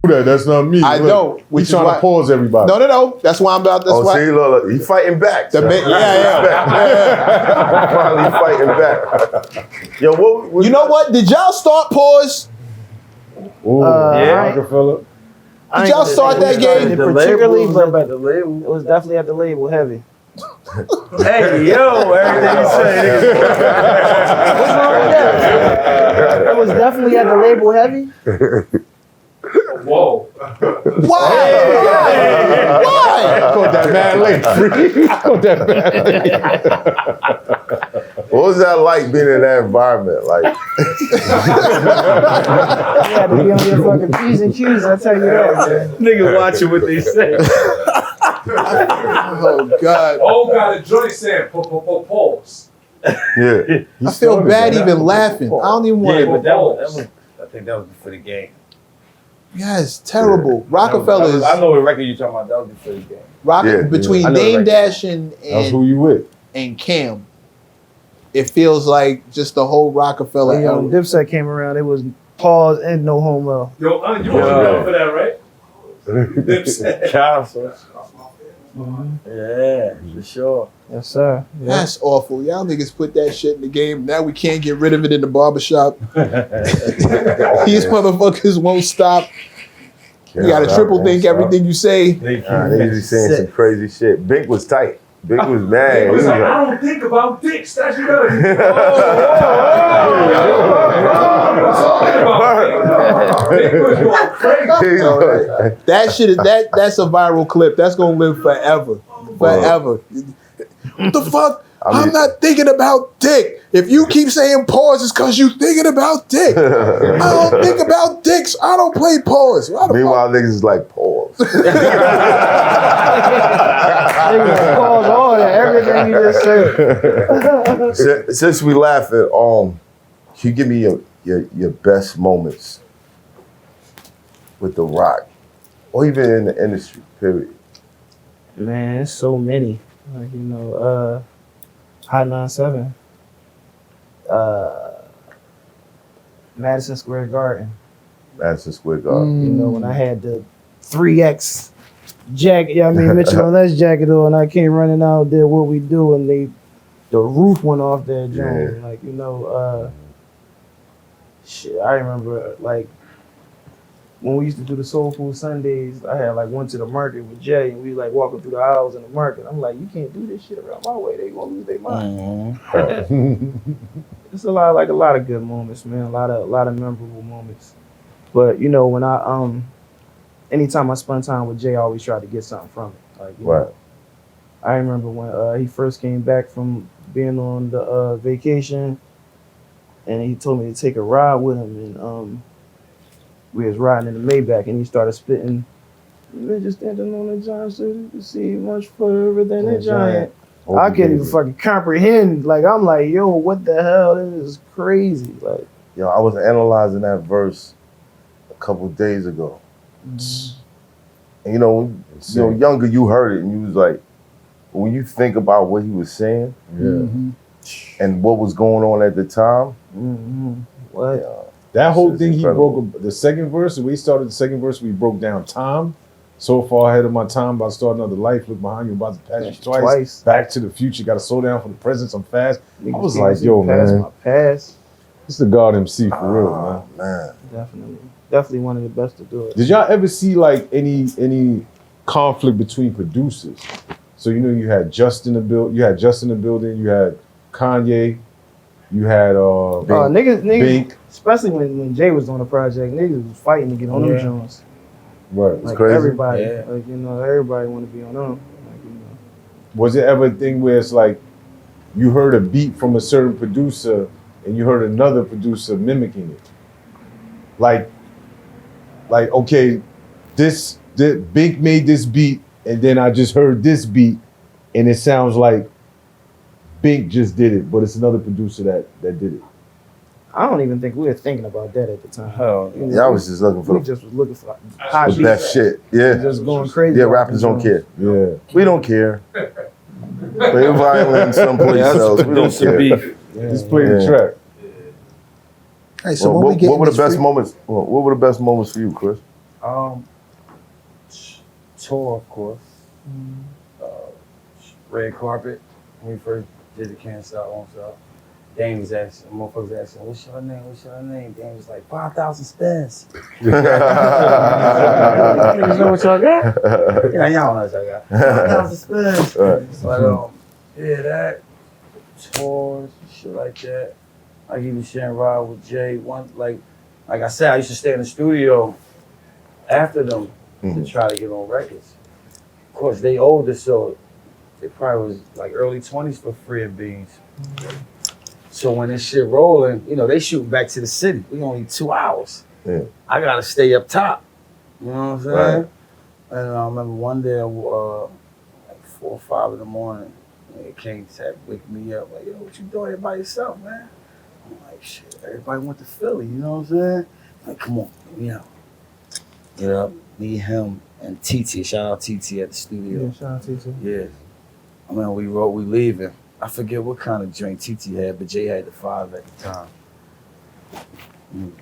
That's not me. I know. He's trying to pause everybody. No. That's why I'm about. That's why. See, look, he fighting back. Yeah. Probably fighting back. Yo, what? You know what? Did y'all start pause? Ooh, Rockefeller. Did y'all start that game? Particularly, but at the label. It was definitely at the label heavy. Hey, yo, everything you say. What's wrong with that? It was definitely at the label heavy. Whoa. Why? Why? I caught that man late. I caught that man late. What was that like being in that environment? Like, You had to be on your fucking P's and Q's, I tell you that, man. Nigga watching what they say. Oh God. Oh, got a joint saying pause. yeah. I feel bad even laughing. I don't even want Yeah, to. but that was, I think that was before the game. Yeah, it's terrible. Rockefeller is I know what record you're talking about. That was before the game. between I know the Dame record. Dash That's who you with. and Cam. It feels like just the whole Rockefeller Yo, era. when Dipset came around, it was pause and no homo. Yo, you want to for that, right? Dipset. Castle. Yeah, for sure. Yes, sir. Yeah. That's awful. Y'all niggas put that shit in the game. Now we can't get rid of it in the barbershop. These motherfuckers won't stop. You gotta triple think everything you say. They usually saying some crazy shit. Bink was tight. Bink was mad. It was like, I don't think about dicks. That's you gotta That shit is that's a viral clip. That's gonna live forever. Forever. What the fuck? I'm not thinking about dick. If you keep saying pause, it's because you thinking about dick. I don't think about dicks. I don't play pause. Meanwhile, niggas is like, pause. Niggas pause all that, everything you just said. Since we laughing, can you give me your best moments with The Rock, or even in the industry, period? Man, it's so many. Like, you know, Hot 97. Madison Square Garden. Madison Square Garden. You know, when I had the 3X jacket, Mitchell and Les jacket on, I came running out there, what we do, and the roof went off that joint. Yeah. Like, you know, shit, I remember, like, when we used to do the Soul Food Sundays, I had like went to the market with Jay, and we like walking through the aisles in the market. I'm like, you can't do this shit around my way. They gonna lose their mind. It's a lot of good moments, man. A lot of memorable moments. But you know, when I anytime I spend time with Jay, I always try to get something from it. Like, you know, I remember when he first came back from being on the vacation, and he told me to take a ride with him, and we was riding in the Maybach, and he started spitting. We're just standing on the giant, so you can see much further than a giant. I can't even fucking comprehend. Like, I'm like, yo, what the hell? This is crazy. Like, Yo, I was analyzing that verse a couple days ago. And you know, younger, you heard it, and you was like, when you think about what he was saying, and what was going on at the time, what? That whole thing, he broke the second verse. We started the second verse. We broke down time. So far ahead of my time, about to start another life. Look behind you, about to pass you twice. Back to the future. Got to slow down for the present. I'm fast. I was like, yo, man. My past. It's the God MC for real, man. Definitely one of the best to do it. Did y'all ever see like any conflict between producers? So you know, you had Justin in the building. You had Kanye. You had niggas, especially when Jay was on the project, niggas was fighting to get on them Jones. Right, it's like crazy. Everybody, like, you know, everybody want to be on them. Like, you know. Was it ever a thing where it's like you heard a beat from a certain producer and you heard another producer mimicking it? Like okay, this Bink made this beat, and then I just heard this beat, and it sounds like Bink just did it, but it's another producer that did it. I don't even think we were thinking about that at the time. You know, I was just looking for the best shit. Yeah, just going crazy. Yeah, rappers don't care. Yeah, we don't care. Play a violin someplace else. We don't care. Just play the track. Hey, so what were the best moments? What were the best moments for you, Chris? Tour, of course. Red carpet. When we first did the Can't Stop, Won't Stop. Dame was asking, motherfuckers asking, what's your name? What's your name? Dame was like, 5,000 spins. You know what y'all got? Yeah, y'all know what y'all got. 5,000 spins. But yeah, that tours, shit like that. Like even sharing ride with Jay. One like I said, I used to stay in the studio after them to try to get on records. Of course, they older, so they probably was like early 20s for Free and Beans. So when this shit rolling, you know, they shooting back to the city. We only 2 hours. Yeah. I gotta stay up top. You know what I'm saying? Right. And I remember one day, like 4 or 5 in the morning, it came to wake me up, like, yo, what you doing here by yourself, man? I'm like, shit, everybody went to Philly, you know what I'm saying? Like, come on, you know. Get up, me, him, and TT. Shout out TT at the studio. Yeah, shout out TT. Yeah. I mean, we leaving. I forget what kind of drink TT had, but Jay had the 5 at the time.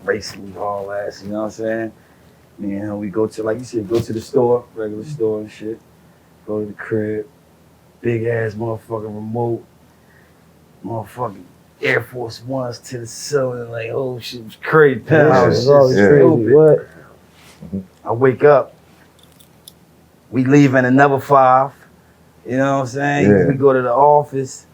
Racing, we haul ass, you know what I'm saying? Me and him, we go to, like you said, go to the store, regular store and shit. Go to the crib, big ass motherfucking remote, motherfucking Air Force Ones to the ceiling, like, oh shit, it was crazy. Yeah, Shit, always crazy. What? I wake up, we leaving another 5. You know what I'm saying? Yeah. We go to the office,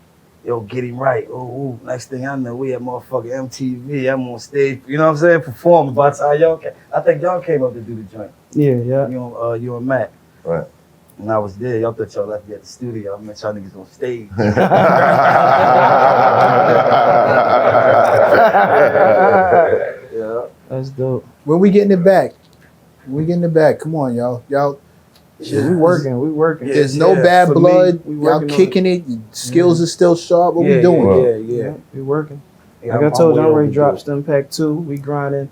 yo, get him right. Ooh, next thing I know, we at motherfucking MTV. I'm on stage, you know what I'm saying? Performing. By the time y'all came, I think y'all came up to do the joint. Yeah. You and Matt. Right. And I was there. Y'all thought y'all left me at the studio. I met y'all niggas on stage. Yeah. That's dope. When we getting it back? Come on, y'all. Yeah, we working. Yeah. There's no bad for blood. me, we Y'all working on kicking it. Your skills are still sharp. What we doing? Yeah. We working. Yeah, Like I told you, way I'm ready to overdue. drop Stem Pack 2. We grinding.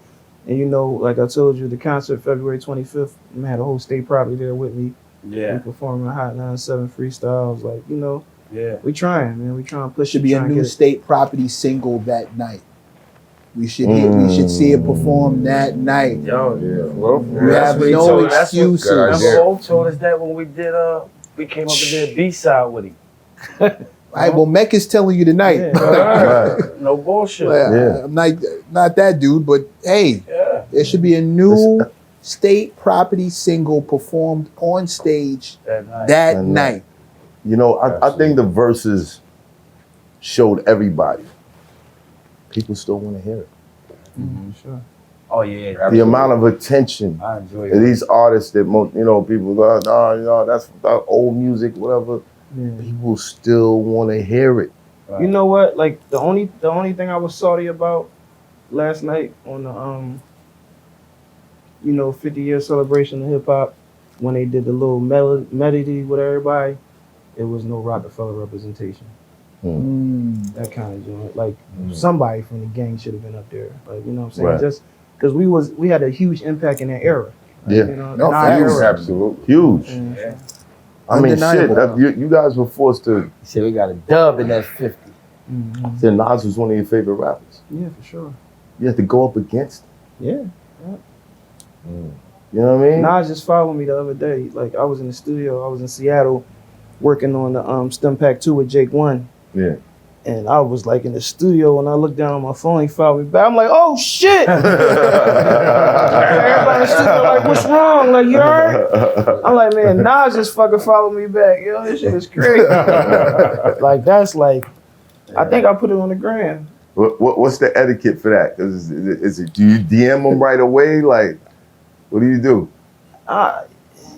And you know, like I told you, the concert February 25th, I had a whole state property there with me. We Yeah. performing Hot 97 freestyles. Like, you know, Yeah. we trying, man. We trying to push Should it, be a trying to new get it. state property single that night. We should see it perform that night. Yo, Well, You that's have what he no told us. That's what- excuses. Good idea. Remember Old told us that when we did we came up and did B-side with him. All right, well, MECC is telling you tonight. Yeah. Right. No bullshit. Well, Yeah. I'm not that dude, but hey, Yeah. there should be a new state property single performed on stage That night. that That night. You know, I think the verses showed everybody. People still want to hear it. Sure. Oh yeah. The amount of attention I enjoy that it. these artists that people go, oh, that's old music, whatever. Yeah. People still want to hear it. Right. You know what? Like the only thing I was salty about last night on the 50-year celebration of hip hop, when they did the little melody with everybody, it was no Rockefeller representation. That kind of joint. Like somebody from the gang should have been up there. Like, you know what I'm saying? Right. Just because we had a huge impact in that era. Like, Yeah. You know, No, in our facts. era. Absolutely. Huge. Yeah. I mean, shit, Undeniable. you guys were forced to, He said we got a dub in that 50. Mhm. say Nas was one of your favorite rappers. Yeah, for sure. You had to go up against him. Yeah. You know what I mean? Nas just followed me the other day. Like I was in the studio, I was in Seattle working on the Stem Pack 2 with Jake One. Yeah. And I was like in the studio and I looked down on my phone, he followed me back. I'm like, oh shit! Everybody in the studio like, what's wrong? Like, you heard? I'm like, man, Nas just fucking followed me back. Yo, this shit is crazy. Like, that's like, I think I put it on the gram. What's the etiquette for that? Is it do you DM them right away? Like, what do you do?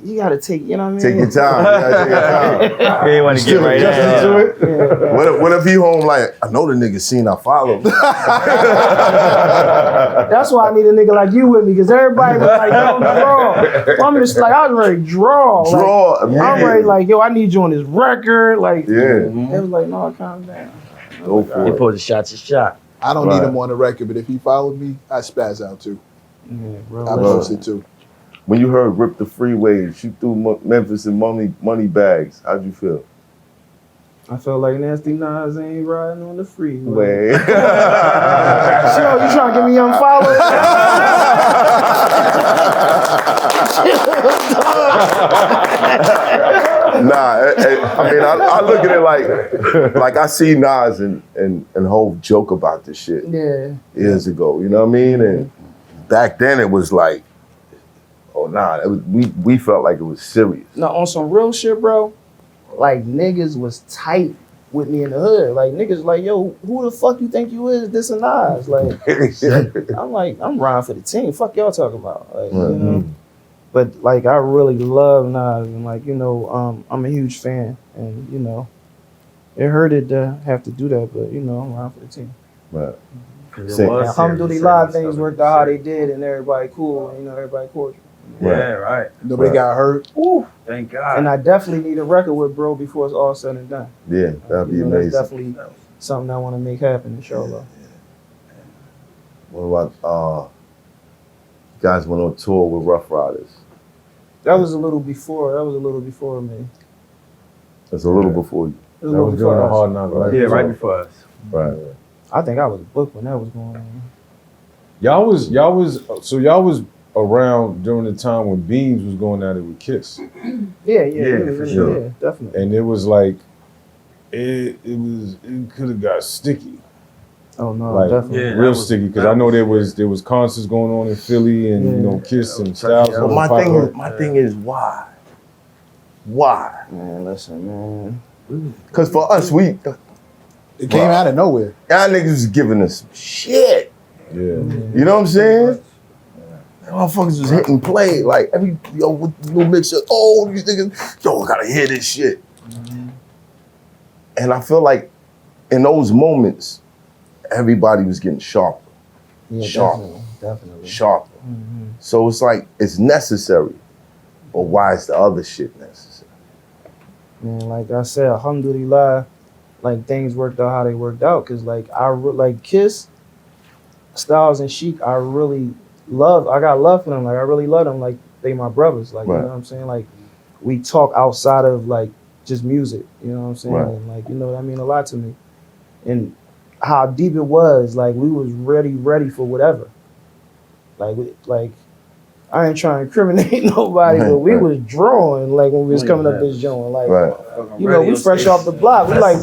You gotta take, you know what I mean? Take your time. You gotta take your time. You ain't want to get right Adjusting now. to it? What if he home like, I know the nigga seen I followed. That's why I need a nigga like you with me, because everybody was like, yo, draw. Well, I'm just like, I was ready to draw. Like, Draw I'm immediately. ready like, yo, I need you on this record. Like, Yeah. They was like, no, calm down. Go for He it. put the shot to shot. I don't Right. need him on the record, but if he followed me, I spaz out too. Yeah, bro. I post it too. When you heard Rip the Freeway, shoot through Memphis and money bags, how'd you feel? I felt like Nasty Nas ain't riding on the freeway. Way. Yo, you trying to get me unfollowed? Nah, I mean, I look at it like I see Nas and Hov joke about this shit years ago. You know what I mean? And back then it was like, oh nah, it was, we felt like it was serious. No, on some real shit, bro. Like niggas was tight with me in the hood. Like niggas like, yo, who the fuck you think you is? This and Nas. Like, I'm like, I'm riding for the team. Fuck y'all talking about. Like, you know. But like, I really love Nas, and like, you know, I'm a huge fan, and you know, it hurted to have to do that, but you know, I'm riding for the team. Right. Alhamdulillah, things worked out how they did, and everybody cool, and you know, everybody cordial. Yeah, right. Nobody got hurt. Ooh. Thank God. And I definitely need a record with bro before it's all said and done. Yeah, that'd be You know, amazing. that's definitely something I want to make happen, inshallah. What about you guys went on tour with Rough Riders? That was a little before. That was a little before me. That's a little before you. It was a That little was during before the us. Hard Knock Life. Yeah, right before us. Right. I think I was booked when that was going on. Y'all was around during the time when Beans was going at it with Kiss. Yeah, for sure. Yeah, definitely. And it was like it could have got sticky. Oh no, Like definitely. Yeah, real that was- sticky. Because that I know was- there was concerts going on in Philly and you know Kiss and touchy. Styles. But was My thing is why? Why? Man, listen, man. Because for us, It came out of nowhere. y'all niggas was giving us some shit. Yeah. You know what I'm saying? Motherfuckers was hitting play like every with the new mixer. Oh, these niggas, yo, I gotta hear this shit. And I feel like in those moments, everybody was getting sharper, Yeah, Sharp. definitely. sharper. So it's like it's necessary, but why is the other shit necessary? Man, like I said, alhamdulillah, like things worked out how they worked out. Cause like like Kiss, Styles and Chic, I really love. I got love for them. Like I really love them. Like they my brothers. Like Right. you know what I'm saying. Like we talk outside of like just music. You know what I'm saying. Right. And like you know that mean a lot to me. And how deep it was. Like we was ready for whatever. Like I ain't trying to incriminate nobody, but we Right. was drawing like when we was coming up this joint. Like Right. you know, we fresh off the block. We like,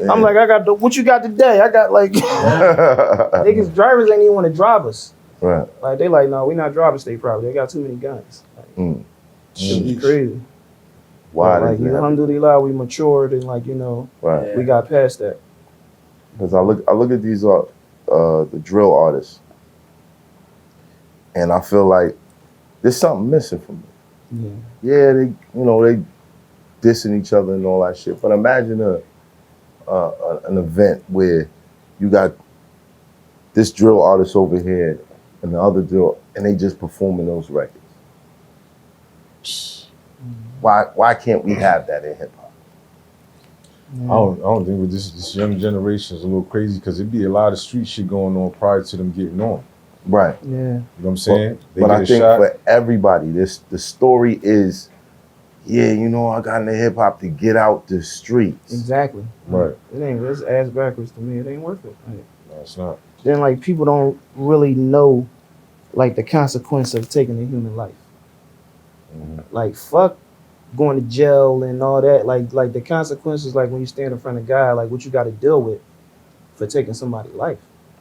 I'm like, I got the, what you got today? I got like, niggas, drivers ain't even want to drive us. Right. Like, they like, no, we not driving state property. They got too many guns. Like, shit was crazy. Why Like, does that? alhamdulillah, we matured and like, you know, Right. we got past that. Because I look at these the drill artists, and I feel like there's something missing from them. Yeah. Yeah, they dissing each other and all that shit. But imagine an event where you got this drill artist over here and the other drill, and they just performing those records. Why can't we have that in hip hop? I don't think with this young generation is a little crazy because it'd be a lot of street shit going on prior to them getting on. Right. Yeah. You know what I'm saying? But I think for everybody, the story is, yeah, you know, I got into hip hop to get out the streets. Exactly. Right. It's ass backwards to me. It ain't worth it. Like, No, it's not. then like people don't really know like the consequence of taking a human life. Like fuck going to jail and all that. Like the consequences, like when you stand in front of God, like what you got to deal with for taking somebody's life.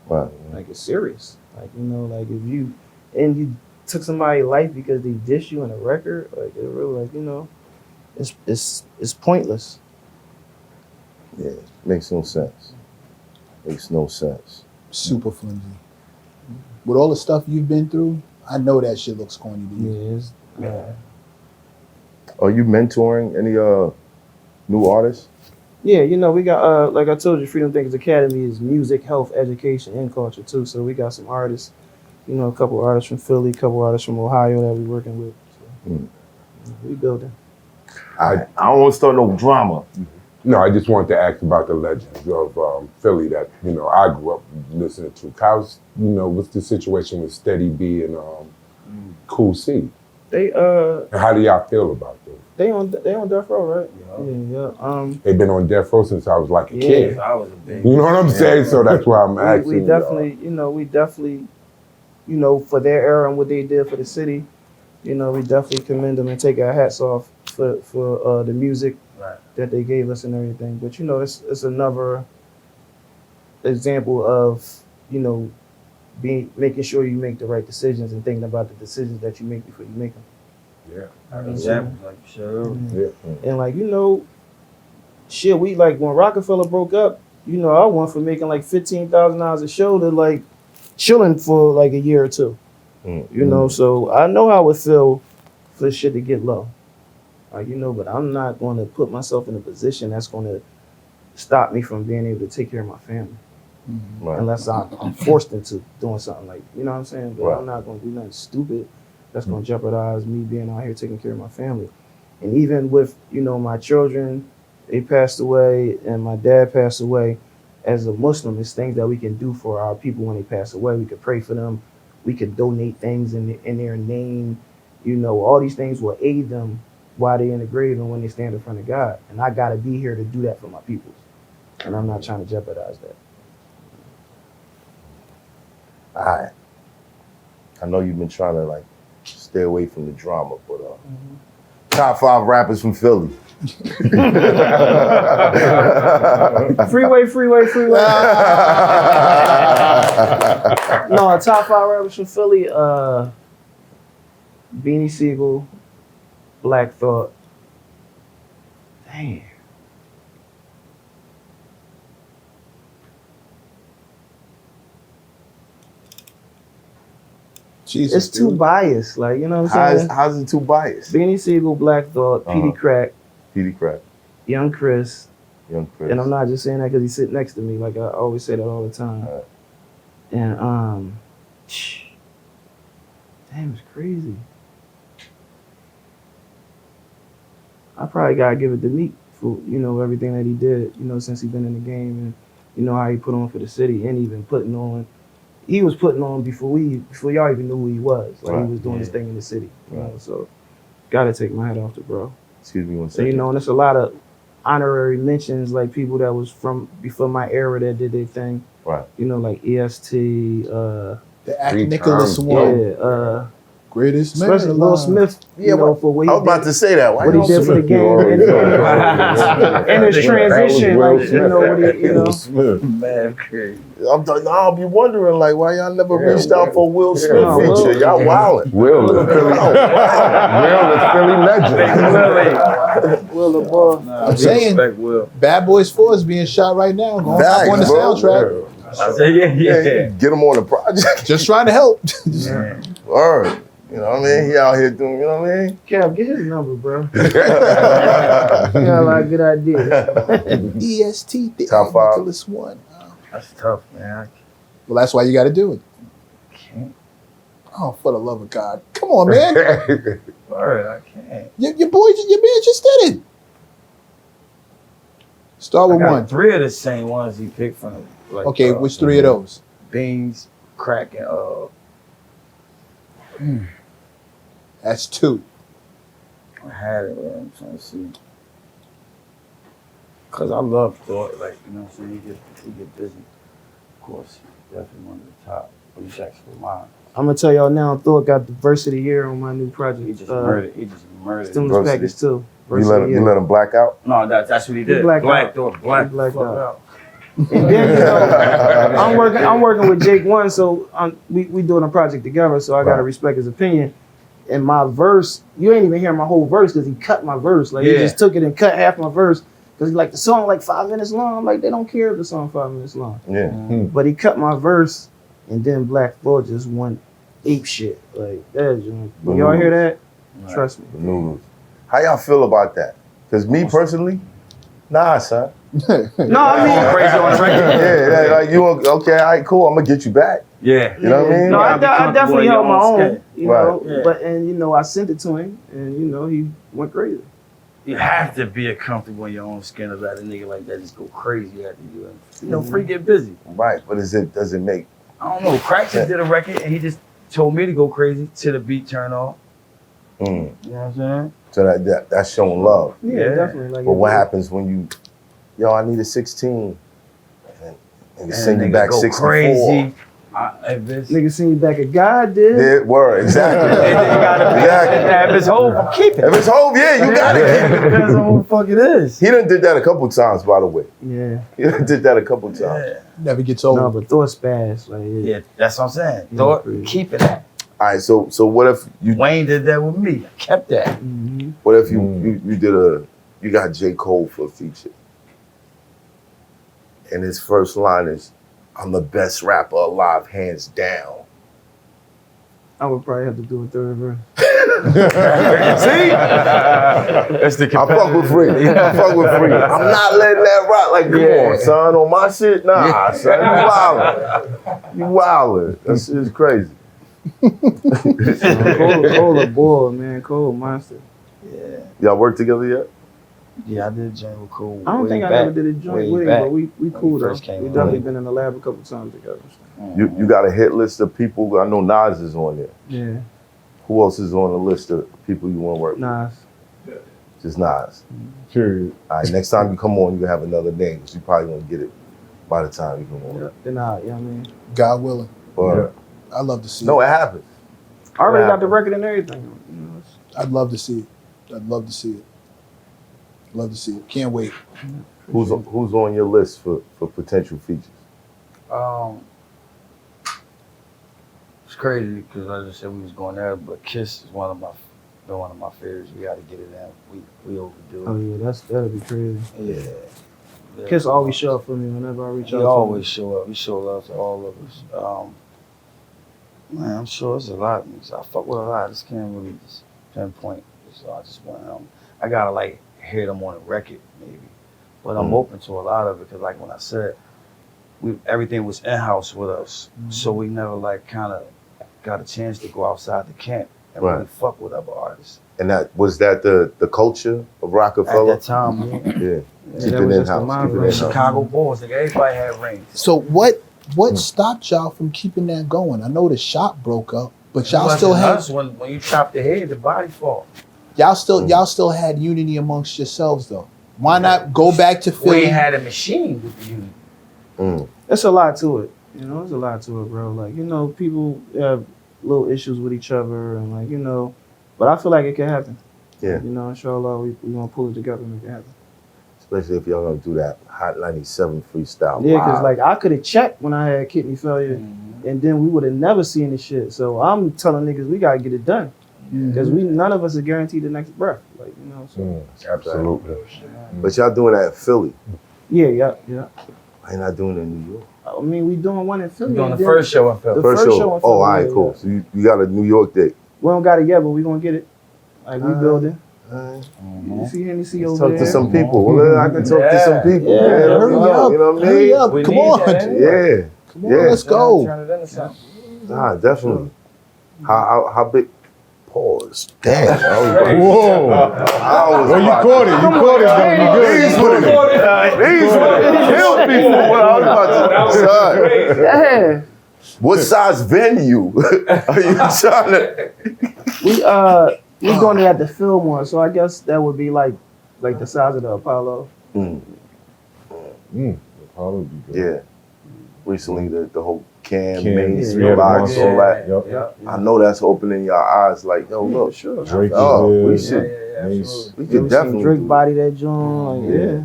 Right. Like it's serious. Like you know, like if you took somebody's life because they dish you in a record, like it really, like you know, it's pointless. Yeah, makes no sense. Makes no sense. Super flimsy. With all the stuff you've been through, I know that shit looks corny to you. Yeah. Are you mentoring any new artists? Yeah, you know, we got, like I told you, Freedom Thinkers Academy is music, health, education, and culture, too. So we got some artists, you know, a couple artists from Philly, a couple artists from Ohio that we're working with. So, we building. I don't want to start no drama. No, I just wanted to ask about the legends of Philly that, you know, I grew up listening to. How's, you know, what's the situation with Steady B and Cool C? They, And how do y'all feel about them? They on death row, right? Yeah. They've been on death row since I was like a kid. I was a baby. You know what I'm saying? So that's why I'm asking. We definitely, for their era and what they did for the city, we definitely commend them and take our hats off for the music that they gave us and everything. But it's another example of making sure you make the right decisions and thinking about the decisions that you make before you make them. Yeah. Examples, like, sure. Yeah. And shit, we like when Rockefeller broke up, I went from making like $15,000 a show to like chilling for like a year or two. So I know how it feel for shit to get low. But I'm not going to put myself in a position that's going to stop me from being able to take care of my family. Right. Unless I'm forced into doing something like, you know what I'm saying? But Right. I'm not going to do nothing stupid that's going to jeopardize me being out here taking care of my family. And even with, my children, they passed away and my dad passed away. As a Muslim, it's things that we can do for our people when they pass away. We could pray for them. We could donate things in their name. All these things will aid them while they're in the grave and when they stand in front of God. And I got to be here to do that for my people. And I'm not trying to jeopardize that. All right. I know you've been trying to stay away from the drama, but top 5 rappers from Philly. Freeway. No, top 5 rappers from Philly. Beanie Siegel, Black Thought. Damn. Jesus, It's too biased, like, you know what I'm saying? How's it too biased? Beanie Siegel, Black Thought, Petey Crack, Petey Crack, Young Chris. Young Chris. And I'm not just saying that because he's sitting next to me. Like I always say that all the time. Right. And damn, it's crazy. I probably gotta give it to Meek for everything that he did. Since he's been in the game and how he put on for the city and even putting on. He was putting on before y'all even knew who he was. Like he was doing his thing in the city. So gotta take my hat off to bro. Excuse me one So second. and there's a lot of honorary mentions, like people that was from before my era that did their thing. Right. Like EST, The Act Nicholas one. Greatest man especially Will alive. Smith, for what he I was about did, to say that. Why what he you did for the game, and his transition, like what he, Smith. Man, crazy. I'll be wondering why y'all never reached out for Will Smith No, feature. Will- Y'all wildin'. Will is Philly legend. Will the ball. I'm saying, Respect Will. Bad Boys 4 is being shot right now. Going Facts, up on the bro. soundtrack. I said, yeah. Get him on the project. Just trying to help. Word. You know what I mean? He out here doing, you know what I mean? Kev, get his number, bro. You got a lot of good ideas. EST, the Top Act 5. Nicholas one. That's tough, man. Well, that's why you got to do it. I can't. Oh, for the love of God. Come on, man. Word, I can't. your man just did it. Start I with got one. 3 of the same ones he picked from. Okay, which 3 of those? Beans, Crack, and That's 2. I had it, man. I'm trying to see. Cause I love Thought, you know what I'm saying? He get busy. Of course, definitely one of the top. But he's actually mine. I'm gonna tell y'all now, Thought got the verse of the year on my new project. He just murdered. He just murdered. Stimulus package too. You let him black out? No, that's what he did. blacked Black out. Thought, black, He blacked fuck out. And then I'm working with Jake One, so we doing a project together. So I gotta respect his opinion. And my verse, you ain't even hear my whole verse because he cut my verse. Like he just took it and cut half my verse because he the song 5 minutes long. I'm like, they don't care if the song 5 minutes long. Yeah. But he cut my verse, and then Black Thought just went ape shit. Like that. When y'all hear that, trust me. The news. How y'all feel about that? Because me personally, nah, son. No, I mean, Crazy on the record. Yeah, you okay? All right, cool. I'm gonna get you back. Yeah. You know what I mean? No, I definitely held my own. You know, Yeah. but I sent it to him, and he went crazy. You have to be comfortable in your own skin to let a nigga like that just go crazy after you. Free get busy. Right, but does it make? I don't know. Crack just did a record and he just told me to go crazy till the beat turned off. Mm. You know what I'm saying? So that's showing love. Yeah, definitely. Like, But what happens when you, yo, I need a 16, and send you back go 64. crazy. Nigga send you back a God did. Yeah, word, exactly. If it's home, keep it. If it's home, yeah, you got it. Depends on who the fuck it is. He done did that a couple times, by the way. Yeah. He done did that a couple times. Yeah. Never gets old. No, but thoughts pass. Like, Yeah, that's what I'm saying. Yeah, Thought, crazy. keep it at. All right, so what if you Wayne did that with me. I kept that. Mm-hmm. what if you got J. Cole for a feature, and his first line is, "I'm the best rapper alive, hands down." I would probably have to do a third verse. See? That's the I fuck with Free. I fuck with Free. I'm not letting that rock. Like, come on, son. On my shit, nah, son. You wildin'. You wildin'. That shit is crazy. Cole a bull, man. Cole a monster. Yeah. Y'all work together yet? Yeah, I did a joint with Cole. I don't think I ever did a joint with him, but we cool though. first came We on. definitely been in the lab a couple times together. You got a hit list of people. I know Nas is on there. Yeah. Who else is on the list of people you want to work with? Nas. Just Nas. Period. All right, next time you come on, you can have another name because you probably won't get it by the time you come on. Yeah. Then I, you know what I mean? God willing. But I love to see no, it. it happens. I already got the record and everything. You know, I'd love to see it. I'd love to see it. Love to see it. Can't wait. Who's on your list for potential features? It's crazy because I just said we was going there, but Kiss is one of my favorites. We got to get it out. We overdo it. oh yeah, that'll be crazy. Yeah. Kiss always show up for me whenever I reach He out. always show up. He show love to all of us. Man, I'm sure it's a lot of niggas. I fuck with a lot. I just can't really just pinpoint. So I just want I gotta like hear them on a record maybe, but I'm open to a lot of it because like when I said, everything was in house with us, so we never like kind of got a chance to go outside the camp and really fuck with other artists. And was that the culture of Rockefeller? At that time, Yeah. Yeah, Keep that it was in just the house. mind Keep it in right. house. Chicago Bulls, nigga, everybody had rings. So what stopped y'all from keeping that going? I know the shop broke up, but y'all It still wasn't had us when you chop the head, the body fall. y'all still had unity amongst yourselves though. Why not go back to We Philly? ain't had a machine with the unit. It's a lot to it. You know, there's a lot to it, bro. Like, you know, people have little issues with each other and like, you know, but I feel like it can happen. Yeah. You know, inshallah, we gonna pull it together and make it happen. Especially if y'all gonna do that Hot 97 freestyle. Yeah, because live. like I could have checked when I had kidney failure and then we would have never seen the shit. So I'm telling niggas we gotta get it done. Because none of us are guaranteed the next breath. Like, you know, so Absolutely. But y'all doing that in Philly. yeah. Why you not doing it in New York? I mean, we doing one in Philly. We doing the and then first show in Philly. The first show in Philly, Oh, all right, yeah, cool. yeah. So you got a New York date. We don't got it yet, but we gonna get it. Like we building. You see Hennessy Let's over talk there. to some people. Well, I can talk to some people. Yeah, man. hurry up. You know what I mean? Hurry up. We Come need on. that anyway. Yeah. Come on, let's go. Turn it into something. Nah, definitely. How big? Pause. Damn. Whoa. I was Well, you about caught it. You caught it, though. You good. These would have killed me for what I was about to say. Yeah. What size venue are you trying to? We going to have the Fillmore, so I guess that would be like the size of the Apollo. Apollo be good. Yeah. Recently, the whole Cam, Cam, Main yeah, Street yeah, box, all that. Yep. I know that's opening your eyes. Like, yo, look, Sure. Drake is Oh, good. we should- Mace. we You could ever definitely seen Drake do body that joint? Like, yeah.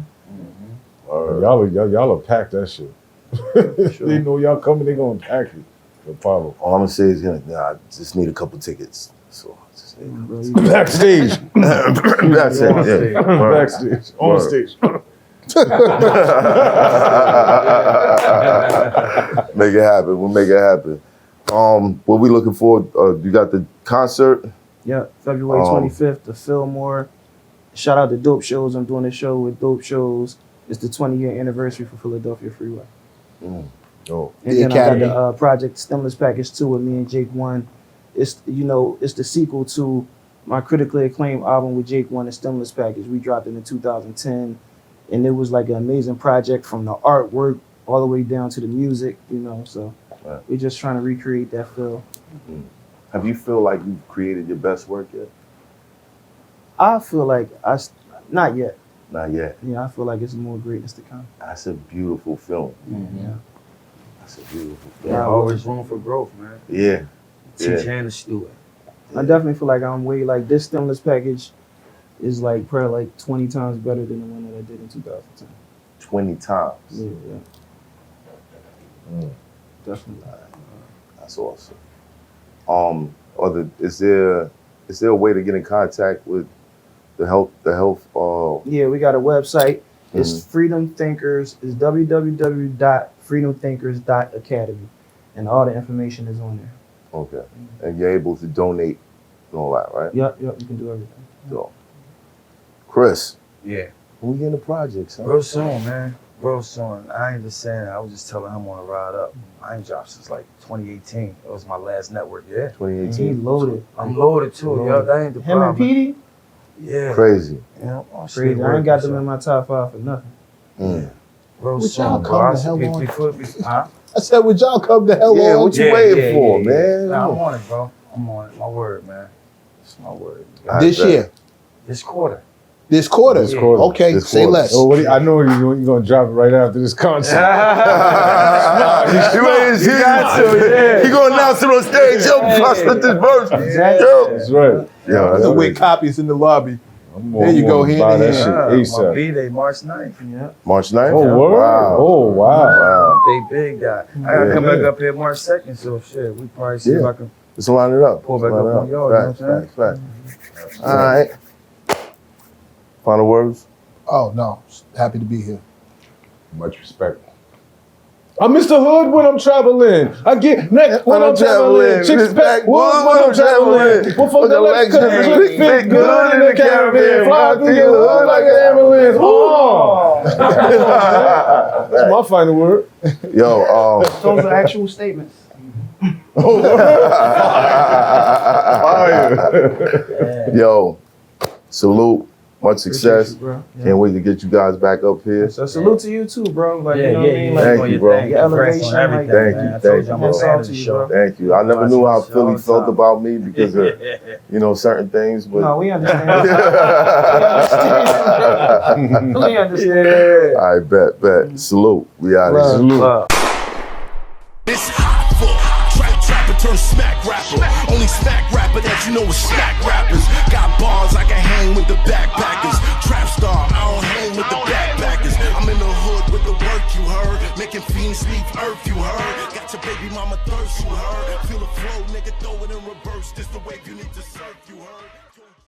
Y'all will pack that shit. They know y'all coming, they gonna pack it. Apollo. All I'm gonna say is, I just need a couple tickets. So I just need Bro, you Backstage. that's it. Yeah. Backstage. On Word. stage. Make it happen. We'll make it happen. What we looking for? You got the concert. Yeah, February 25th, the Fillmore. Shout out to Dope Shows. I'm doing a show with Dope Shows. It's the 20-year anniversary for Philadelphia Freeway. Oh. And The then Academy. I got the Project Stimulus Package 2 with me and Jake One. It's the sequel to my critically acclaimed album with Jake One, the Stimulus Package. We dropped it in 2010, and it was like an amazing project from the artwork all the way down to the music, so Right. we're just trying to recreate that feel. Have you feel like you've created your best work yet? I feel like not yet. Not yet. Yeah, I feel like it's more greatness to come. That's a beautiful film. Yeah. That's a beautiful There's film. always room for growth, man. Yeah. Teach Yeah. and the steward. I definitely feel like I'm way like this stimulus package is like probably like 20 times better than the one that I did in 2010. 20 times. Yeah. Mm. Definitely. That's awesome. Is there a way to get in contact with the health? Yeah, we got a website. It's Freedom Thinkers. It's www.freedomthinkers.academy, and all the information is on there. Okay. And you're able to donate and all that, right? Yep. You can do everything. So, Chris, Yeah. when we get in the projects, huh? Real soon, man. Real soon. I ain't just saying that. I was just telling him on a ride up. I ain't dropped since like 2018. It was my last network, yeah. 2018. He loaded. I'm loaded too, yo. That ain't the Him problem. and Petey? Yeah. Crazy. Yeah. Crazy. I ain't got them in my top 5 for nothing. Mm. Real Would y'all soon, come bro. the hell on? Huh? I said, would y'all come the hell Yeah, on? what you waiting for, man? Nah, I'm on it, bro. I'm on it. My word, man. It's my word. This year, This quarter. this quarter. This quarter. Okay, This say quarter. less. Oh, I know you're gonna drop it right after this concert. You got to, yeah. He gonna announce it on stage. Yo, bust with this verse. Exactly. Yo. That's right. Yo, So with copies in the lobby. There you go, hand buy in that hand. shit My ASAP. B-Day, March 9th. Yeah. March 9th? Oh, word? Wow. Oh, wow. Wow. They big guy. I gotta come back up here March 2nd, so shit, we probably see if I can Let's line it up. pull back Line up it on y'all, you know what I'm saying? Facts. All right. Final words? Oh, no. Happy to be here. Much respect. I miss the hood when I'm traveling. I get neck when I'm traveling. Chicks back wood when I'm traveling. Well, fuck the legs, cause the click fit good in the caravan. Fly through your hood like an ambulance. Oh! That's my final word. Yo, Those are actual statements. yo, salute. Much success. Appreciate you, bro. Can't wait to get you guys back up here. So salute to you too, bro. Like, Yeah, you know what I mean? Like, Thank you, bro. Your elevation, like, Thank you, I thank told you, I'm bro. a fan of the show. Thank you. I never knew how Philly felt about me because of, certain things, but No, we understand. We understand. I bet. Salute. We out here. Salute. It's Hoffa, trapper turn smack rapper. Only smack rapper that you know is smack rappers. Got bars, I can hang with the backpackers. Trap star, I don't hang with the backpackers. I'm in the hood with the work you heard. Making fiends leave earth you heard. Got your baby mama thirst you heard. Feel the flow, nigga, throw it in reverse. This the wave you need to surf you heard.